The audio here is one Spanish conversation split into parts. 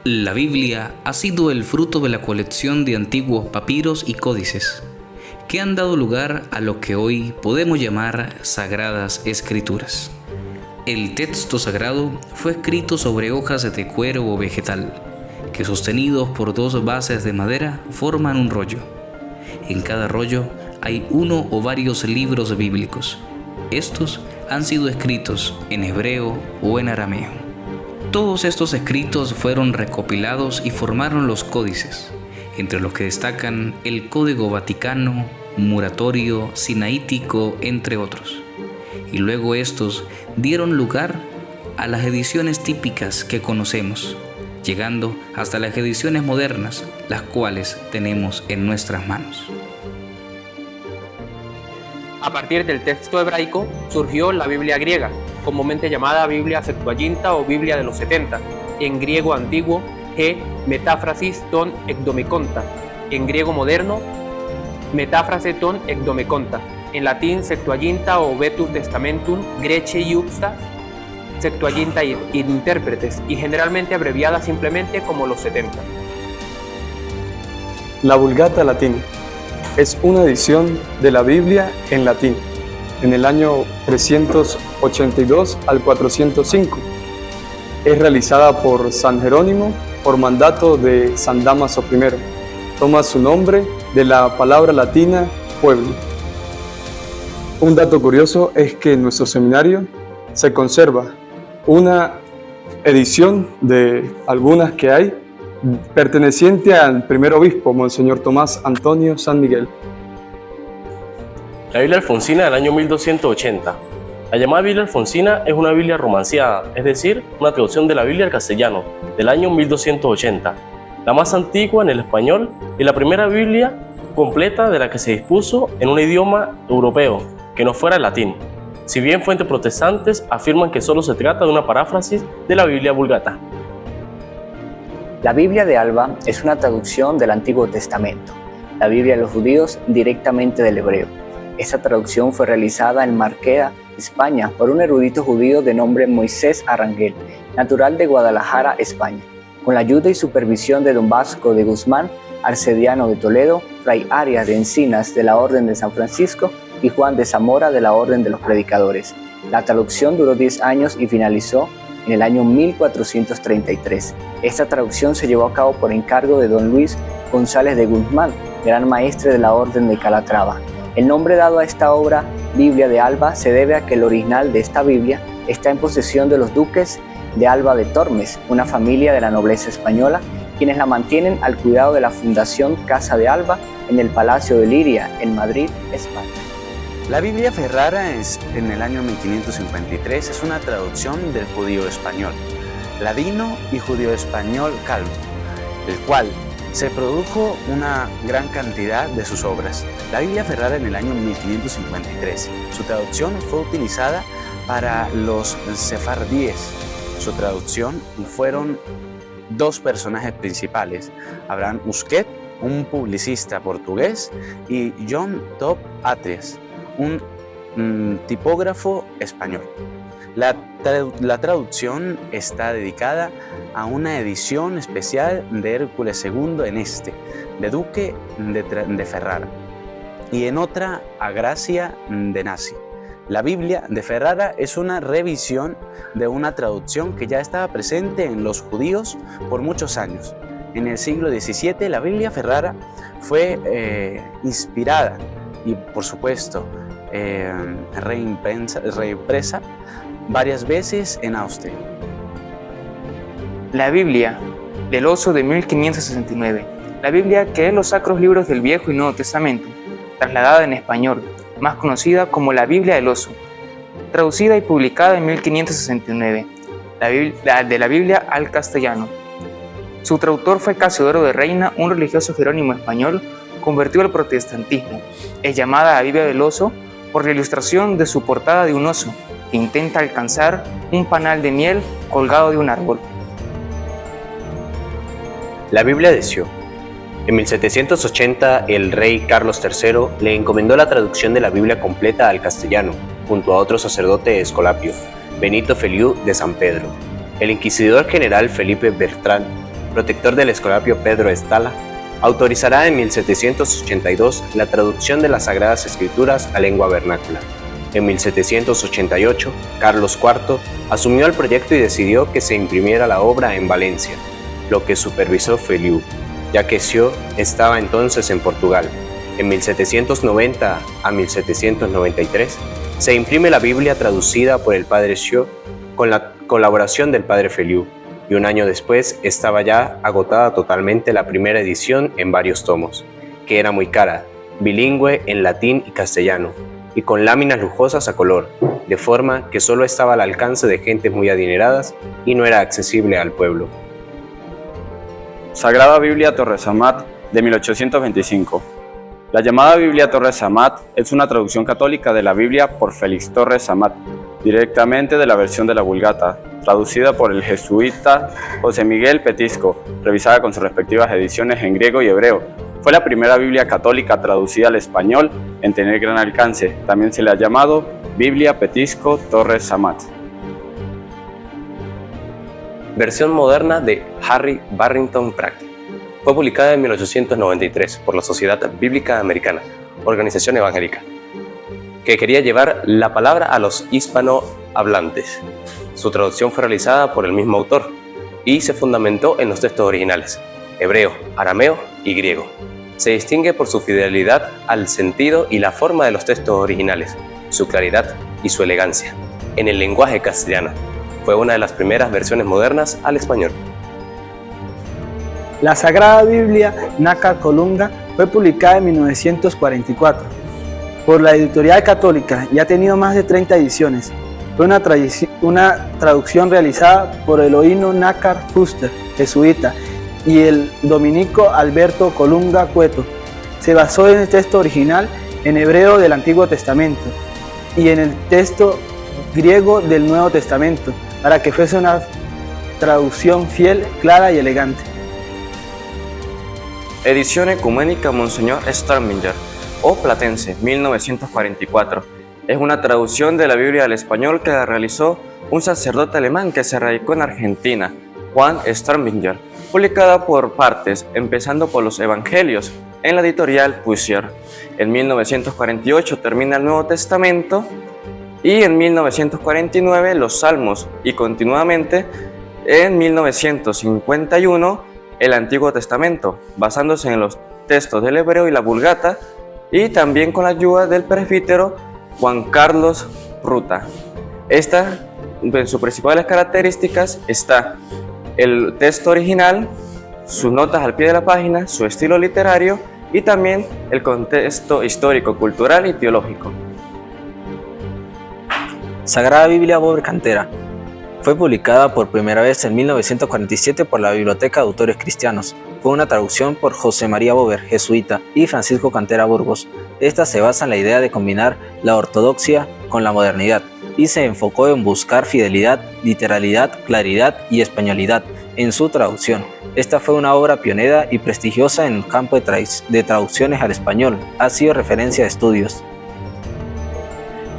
La Biblia ha sido el fruto de la colección de antiguos papiros y códices, que han dado lugar a lo que hoy podemos llamar Sagradas Escrituras. El texto sagrado fue escrito sobre hojas de cuero o vegetal, que sostenidos por dos bases de madera forman un rollo. En cada rollo hay uno o varios libros bíblicos. Estos han sido escritos en hebreo o en arameo. Todos estos escritos fueron recopilados y formaron los códices, entre los que destacan el Código Vaticano, Muratorio, Sinaítico, entre otros. Y luego estos dieron lugar a las ediciones típicas que conocemos, llegando hasta las ediciones modernas, las cuales tenemos en nuestras manos. A partir del texto hebraico surgió la Biblia griega, comúnmente llamada Biblia Septuaginta o Biblia de los 70, en griego antiguo G metáfrasis ton ekdomikonta, en griego moderno metáfrase ton ekdomikonta, en latín Septuaginta o Vetus Testamentum Grece Iuxta Septuaginta Interpretes, y generalmente abreviada simplemente como los 70. La Vulgata Latina es una edición de la Biblia en latín, en el año 382 al 405. Es realizada por San Jerónimo por mandato de San Dámaso I. Toma su nombre de la palabra latina pueblo. Un dato curioso es que en nuestro seminario se conserva una edición de algunas que hay perteneciente al primer obispo, Monseñor Tomás Antonio San Miguel. La Biblia Alfonsina del año 1280. La llamada Biblia Alfonsina es una Biblia romanciada, es decir, una traducción de la Biblia al castellano, del año 1280, la más antigua en el español y la primera Biblia completa de la que se dispuso en un idioma europeo, que no fuera el latín. Si bien fuentes protestantes afirman que solo se trata de una paráfrasis de la Biblia Vulgata. La Biblia de Alba es una traducción del Antiguo Testamento, la Biblia de los judíos directamente del hebreo. Esta traducción fue realizada en Marquea, España, por un erudito judío de nombre Moisés Arrangel, natural de Guadalajara, España, con la ayuda y supervisión de don Vasco de Guzmán, arcediano de Toledo, fray Arias de Encinas de la Orden de San Francisco y Juan de Zamora de la Orden de los Predicadores. La traducción duró 10 años y finalizó en el año 1433. Esta traducción se llevó a cabo por encargo de don Luis González de Guzmán, gran maestre de la Orden de Calatrava. El nombre dado a esta obra, Biblia de Alba, se debe a que el original de esta Biblia está en posesión de los duques de Alba de Tormes, una familia de la nobleza española, quienes la mantienen al cuidado de la Fundación Casa de Alba en el Palacio de Liria, en Madrid, España. La Biblia Ferrara en el año 1553 es una traducción del judío español, ladino y judío español calvo, el cual se produjo una gran cantidad de sus obras. La Biblia Ferrara en el año 1553, su traducción fue utilizada para los sefardíes. Su traducción fueron dos personajes principales, Abraham Usquet, un publicista portugués, y John Top Atries, un tipógrafo español. La traducción está dedicada a una edición especial de Hércules II de Duque de Ferrara, y en otra a Gracia de Nasi. La Biblia de Ferrara es una revisión de una traducción que ya estaba presente en los judíos por muchos años. En el siglo XVII la Biblia Ferrara fue inspirada y, por supuesto, reimpresa varias veces en Austria. La Biblia del Oso de 1569. La Biblia, que es los sacros libros del Viejo y Nuevo Testamento, trasladada en español, más conocida como la Biblia del Oso, traducida y publicada en 1569, de la Biblia al castellano. Su traductor fue Casiodoro de Reina, un religioso jerónimo español convertido al protestantismo. Es llamada la Biblia del Oso por la ilustración de su portada de un oso que intenta alcanzar un panal de miel colgado de un árbol. La Biblia de Sió. En 1780, el rey Carlos III le encomendó la traducción de la Biblia completa al castellano, junto a otro sacerdote escolapio, Benito Feliú de San Pedro. El inquisidor general Felipe Bertrand protector del Escolapio Pedro Estala, autorizará en 1782 la traducción de las Sagradas Escrituras a lengua vernácula. En 1788, Carlos IV asumió el proyecto y decidió que se imprimiera la obra en Valencia, lo que supervisó Feliu, ya que Sió estaba entonces en Portugal. En 1790 a 1793 se imprime la Biblia traducida por el padre Sió con la colaboración del padre Feliu, y un año después estaba ya agotada totalmente la primera edición en varios tomos, que era muy cara, bilingüe en latín y castellano, y con láminas lujosas a color, de forma que solo estaba al alcance de gentes muy adineradas y no era accesible al pueblo. Sagrada Biblia Torres Amat de 1825. La llamada Biblia Torres Amat es una traducción católica de la Biblia por Félix Torres Amat, directamente de la versión de la Vulgata, traducida por el jesuita José Miguel Petisco, revisada con sus respectivas ediciones en griego y hebreo. Fue la primera Biblia católica traducida al español en tener gran alcance. También se le ha llamado Biblia Petisco Torres Amat. Versión moderna de Harry Barrington Pratt. Fue publicada en 1893 por la Sociedad Bíblica Americana, organización evangélica, que quería llevar la palabra a los hispanohablantes. Su traducción fue realizada por el mismo autor y se fundamentó en los textos originales, hebreo, arameo y griego. Se distingue por su fidelidad al sentido y la forma de los textos originales, su claridad y su elegancia. En el lenguaje castellano, fue una de las primeras versiones modernas al español. La Sagrada Biblia Nácar Colunga fue publicada en 1944 por la editorial católica y ha tenido más de 30 ediciones. Fue una traducción realizada por Eloíno Nácar Fuster, jesuita, y el dominico Alberto Colunga Cueto. Se basó en el texto original en hebreo del Antiguo Testamento y en el texto griego del Nuevo Testamento, para que fuese una traducción fiel, clara y elegante. Edición ecuménica Monseñor Starminger o Platense, 1944. Es una traducción de la Biblia al español que la realizó un sacerdote alemán que se radicó en Argentina, Juan Starminger, publicada por partes, empezando por los Evangelios, en la editorial Puisier. En 1948 termina el Nuevo Testamento y en 1949 los Salmos y continuamente en 1951 el Antiguo Testamento, basándose en los textos del hebreo y la Vulgata y también con la ayuda del presbítero Juan Carlos Ruta. Esta, en sus principales características, está el texto original, sus notas al pie de la página, su estilo literario y también el contexto histórico, cultural y teológico. Sagrada Biblia Bober Cantera. Fue publicada por primera vez en 1947 por la Biblioteca de Autores Cristianos. Fue una traducción por José María Bober, jesuita, y Francisco Cantera Burgos. Esta se basa en la idea de combinar la ortodoxia con la modernidad y se enfocó en buscar fidelidad, literalidad, claridad y españolidad en su traducción. Esta fue una obra pionera y prestigiosa en el campo de traducciones al español. Ha sido referencia de estudios.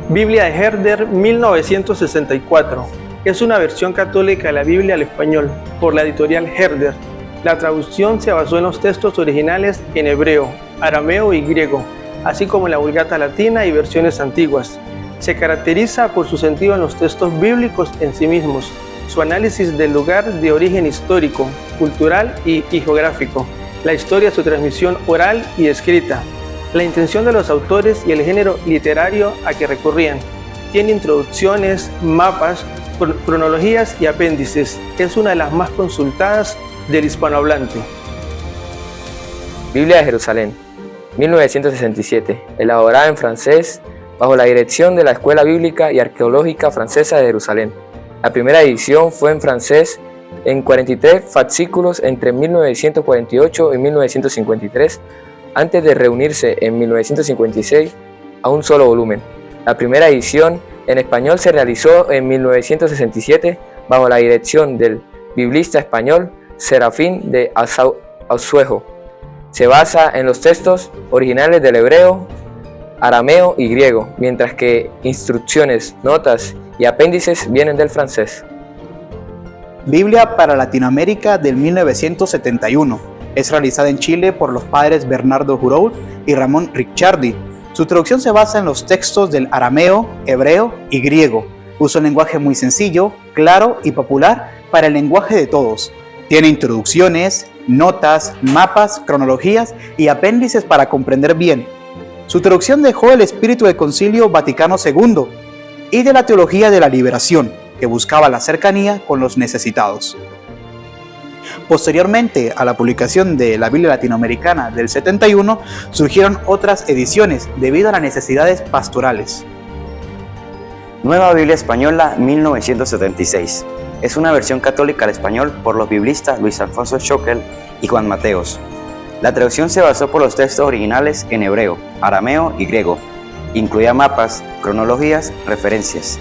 Biblia de Herder, 1964. Es una versión católica de la Biblia al español por la editorial Herder. La traducción se basó en los textos originales en hebreo, arameo y griego, así como en la Vulgata latina y versiones antiguas. Se caracteriza por su sentido en los textos bíblicos en sí mismos, su análisis del lugar de origen histórico, cultural y geográfico, la historia, su transmisión oral y escrita, la intención de los autores y el género literario a que recurrían. Tiene introducciones, mapas, cronologías y apéndices. Es una de las más consultadas del hispanohablante. Biblia de Jerusalén, 1967, elaborada en francés bajo la dirección de la Escuela Bíblica y Arqueológica Francesa de Jerusalén. La primera edición fue en francés en 43 fascículos entre 1948 y 1953, antes de reunirse en 1956 a un solo volumen. La primera edición en español se realizó en 1967 bajo la dirección del biblista español Serafín de Asuejo. Se basa en los textos originales del hebreo, arameo y griego, mientras que instrucciones, notas y apéndices vienen del francés. Biblia para Latinoamérica del 1971. Es realizada en Chile por los padres Bernardo Jurault y Ramón Ricciardi. Su traducción se basa en los textos del arameo, hebreo y griego. Usa un lenguaje muy sencillo, claro y popular para el lenguaje de todos. Tiene introducciones, notas, mapas, cronologías y apéndices para comprender bien. Su traducción dejó el espíritu del Concilio Vaticano II y de la teología de la liberación, que buscaba la cercanía con los necesitados. Posteriormente a la publicación de la Biblia Latinoamericana del 71, surgieron otras ediciones debido a las necesidades pastorales. Nueva Biblia Española 1976. Es una versión católica al español por los biblistas Luis Alfonso Schockel y Juan Mateos. La traducción se basó por los textos originales en hebreo, arameo y griego. Incluía mapas, cronologías, referencias.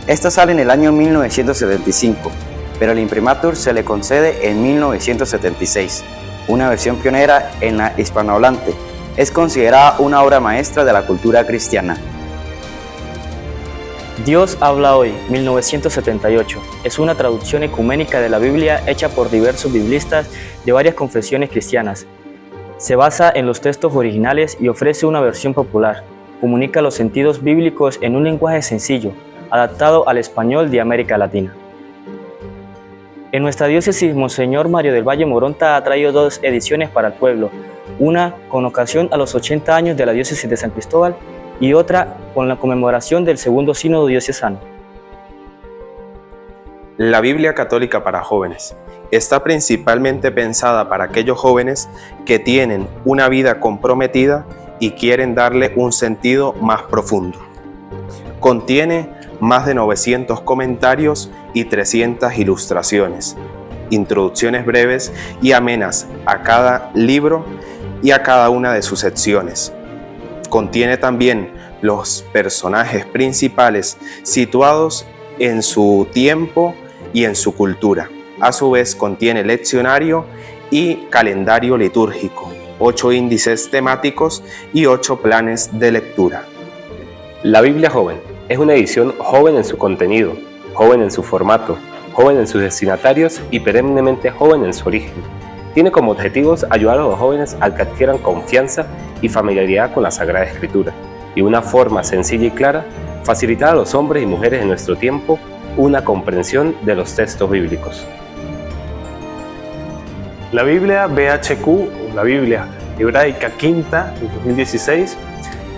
Esta sale en el año 1975, pero el imprimatur se le concede en 1976, una versión pionera en la hispanohablante. Es considerada una obra maestra de la cultura cristiana. Dios habla hoy, 1978. Es una traducción ecuménica de la Biblia hecha por diversos biblistas de varias confesiones cristianas. Se basa en los textos originales y ofrece una versión popular. Comunica los sentidos bíblicos en un lenguaje sencillo, adaptado al español de América Latina. En nuestra diócesis, Monseñor Mario del Valle Moronta ha traído 2 ediciones para el pueblo, una con ocasión a los 80 años de la diócesis de San Cristóbal y otra con la conmemoración del segundo sínodo diocesano. La Biblia Católica para Jóvenes está principalmente pensada para aquellos jóvenes que tienen una vida comprometida y quieren darle un sentido más profundo. Contiene más de 900 comentarios y 300 ilustraciones, introducciones breves y amenas a cada libro y a cada una de sus secciones. Contiene también los personajes principales situados en su tiempo y en su cultura. A su vez contiene leccionario y calendario litúrgico, 8 índices temáticos y 8 planes de lectura. La Biblia Joven es una edición joven en su contenido, joven en su formato, joven en sus destinatarios y perennemente joven en su origen. Tiene como objetivos ayudar a los jóvenes a que adquieran confianza y familiaridad con la Sagrada Escritura y de una forma sencilla y clara facilitar a los hombres y mujeres de nuestro tiempo una comprensión de los textos bíblicos. La Biblia BHQ, la Biblia Hebraica Quinta, de 2016,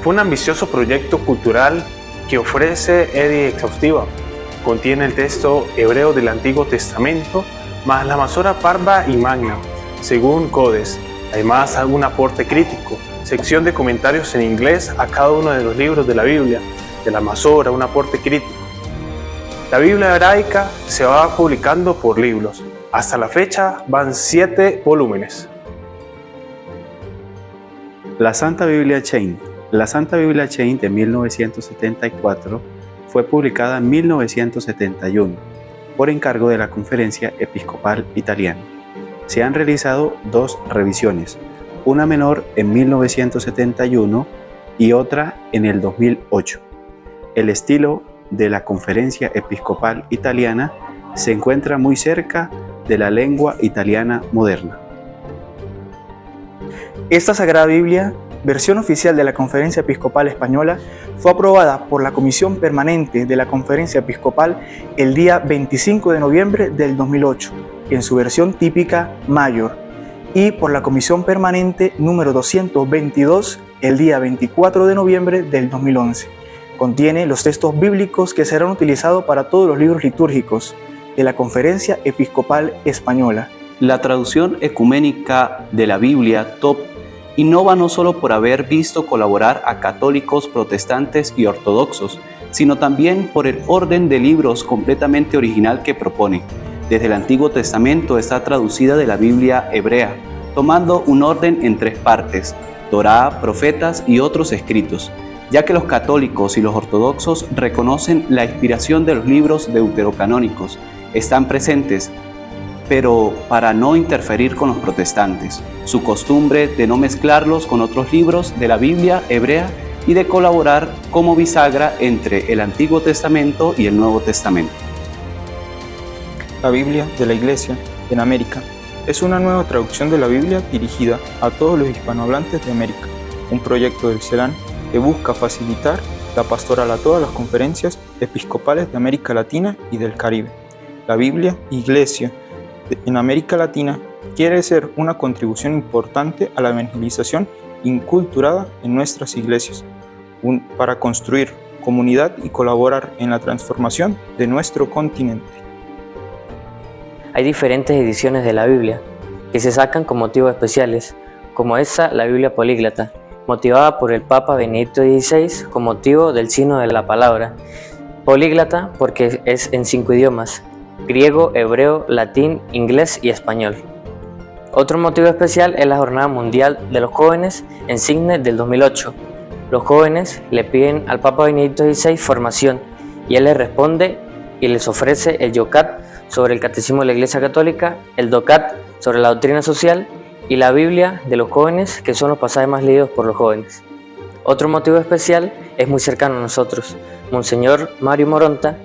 fue un ambicioso proyecto cultural que ofrece EDI exhaustiva. Contiene el texto hebreo del Antiguo Testamento, más la Masora Parva y Magna, según Codes. Además, algún aporte crítico, sección de comentarios en inglés a cada uno de los libros de la Biblia, de la Masora, un aporte crítico. La Biblia hebraica se va publicando por libros. Hasta la fecha van 7 volúmenes. La Santa Biblia Chain. La Santa Biblia Chain de 1974 fue publicada en 1971 por encargo de la Conferencia Episcopal Italiana. Se han realizado 2 revisiones, una menor en 1971 y otra en el 2008. El estilo de la Conferencia Episcopal Italiana se encuentra muy cerca de la lengua italiana moderna. Esta Sagrada Biblia, versión oficial de la Conferencia Episcopal Española, fue aprobada por la Comisión Permanente de la Conferencia Episcopal el día 25 de noviembre del 2008, en su versión típica mayor, y por la Comisión Permanente número 222 el día 24 de noviembre del 2011. Contiene los textos bíblicos que serán utilizados para todos los libros litúrgicos de la Conferencia Episcopal Española. La traducción ecuménica de la Biblia TOP innova no solo por haber visto colaborar a católicos, protestantes y ortodoxos, sino también por el orden de libros completamente original que propone. Desde el Antiguo Testamento está traducida de la Biblia hebrea, tomando un orden en 3 partes: Torá, profetas y otros escritos, ya que los católicos y los ortodoxos reconocen la inspiración de los libros deuterocanónicos, están presentes, pero para no interferir con los protestantes, su costumbre de no mezclarlos con otros libros de la Biblia hebrea y de colaborar como bisagra entre el Antiguo Testamento y el Nuevo Testamento. la Biblia de la Iglesia en América. Es una nueva traducción de la Biblia dirigida a todos los hispanohablantes de América, un proyecto del CELAN que busca facilitar la pastoral a todas las conferencias episcopales de América Latina y del Caribe. La Biblia Iglesia en América Latina quiere ser una contribución importante a la evangelización inculturada en nuestras iglesias, para construir comunidad y colaborar en la transformación de nuestro continente. Hay diferentes ediciones de la Biblia que se sacan con motivos especiales, como esa, la Biblia Políglota, motivada por el Papa Benedicto XVI con motivo del signo de la palabra. Políglota porque es en 5 idiomas: griego, hebreo, latín, inglés y español. Otro motivo especial es la Jornada Mundial de los Jóvenes en Sydney del 2008. Los jóvenes le piden al Papa Benedicto XVI formación y él les responde y les ofrece el Yocat sobre el Catecismo de la Iglesia Católica, el Docat sobre la doctrina social y la Biblia de los jóvenes, que son los pasajes más leídos por los jóvenes. Otro motivo especial es muy cercano a nosotros. Monseñor Mario Moronta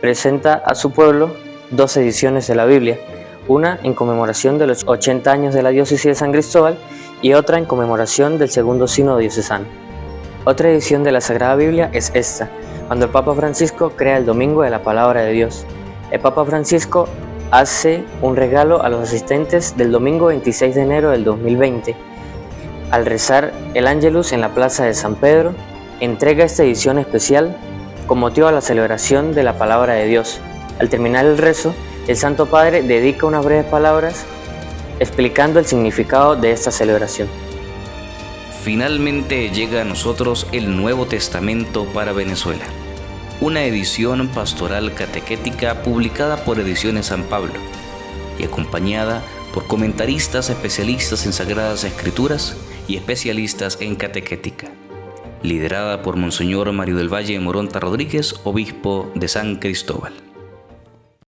presenta a su pueblo 2 ediciones de la Biblia, una en conmemoración de los 80 años de la diócesis de San Cristóbal y otra en conmemoración del segundo sínodo diocesano. Otra edición de la Sagrada Biblia es esta, cuando el Papa Francisco crea el Domingo de la Palabra de Dios. El Papa Francisco hace un regalo a los asistentes del domingo 26 de enero del 2020. Al rezar el Ángelus en la Plaza de San Pedro, entrega esta edición especial con motivo a la celebración de la Palabra de Dios. Al terminar el rezo, el Santo Padre dedica unas breves palabras explicando el significado de esta celebración. Finalmente llega a nosotros el Nuevo Testamento para Venezuela, una edición pastoral catequética publicada por Ediciones San Pablo y acompañada por comentaristas especialistas en Sagradas Escrituras y especialistas en catequética, liderada por Monseñor Mario del Valle Moronta Rodríguez, obispo de San Cristóbal.